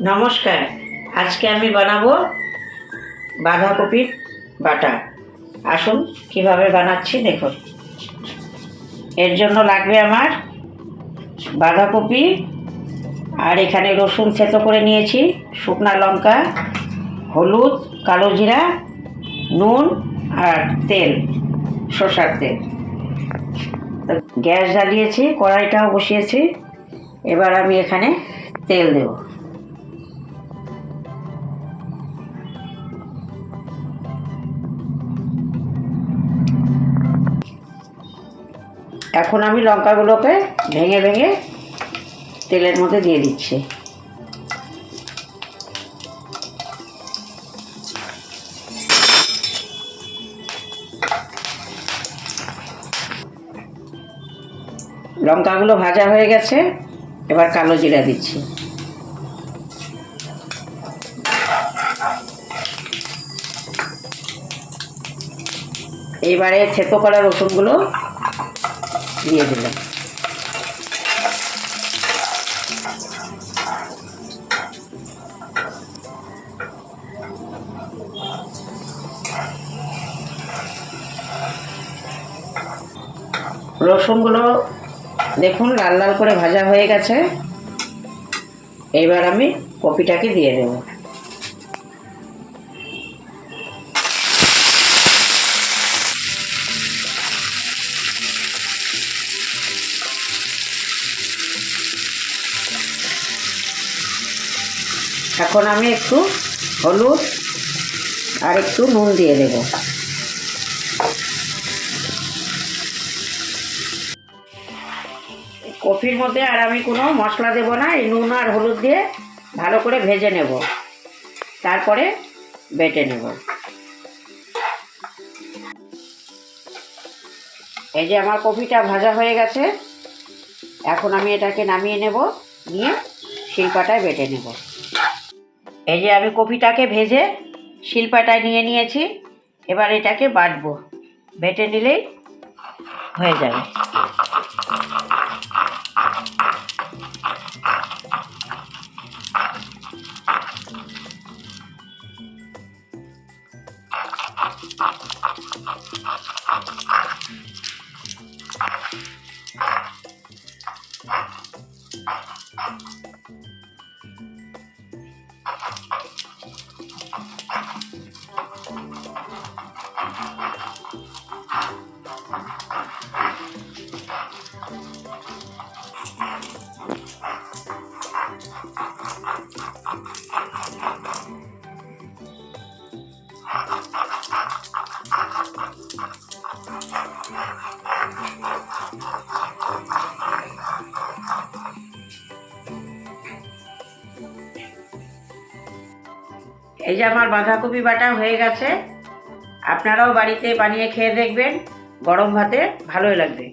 নমস্কার। আজকে আমি বানাবো বাঁধাকপির বাটা। আসুন কিভাবে বানাচ্ছি দেখুন। এর জন্য লাগবে আমার বাঁধাকপি, আর এখানে রসুন থেতো করে নিয়েছি, শুকনা লঙ্কা, হলুদ, কালো জিরা, নুন আর তেল, সরষের তেল। তো গ্যাস জ্বালিয়েছি, কড়াইটাও বসিয়েছি। এবার আমি এখানে তেল দেব। এখন আমি লঙ্কাগুলোকে ভেঙে ভেঙে তেলের মধ্যে দিয়ে দিচ্ছি। লঙ্কাগুলো ভাজা হয়ে গেছে, এবার কালো জিরা দিচ্ছি। এবারে থেতো করা রসুনগুলো দিয়ে দিলাম। রসুনগুলো দেখুন লাল লাল করে ভাজা হয়ে গেছে। এবার আমি কপিটাকে দিয়ে দেব। এখন আমি একটু হলুদ আর একটু নুন দিয়ে দেব। কপির মধ্যে আর আমি কোনো মশলা দেব না, এই নুন আর হলুদ দিয়ে ভালো করে ভেজে নেব, তারপরে বেটে নেব। এই যে আমার কপিটা ভাজা হয়ে গেছে, এখন আমি এটাকে নামিয়ে নেব, নিয়ে শিলপাটায় বেটে নেব। এই যে আমি কপিটাকে ভেজে শিলপাটায় নিয়ে নিয়েছি, এবার এটাকে বাটবো, বেটে নিলেই হয়ে যাবে। এই যে আমার বাঁধাকপি বাটা হয়ে গেছে। আপনারাও বাড়িতে বানিয়ে খেয়ে দেখবেন, গরম ভাতে ভালোই লাগবে।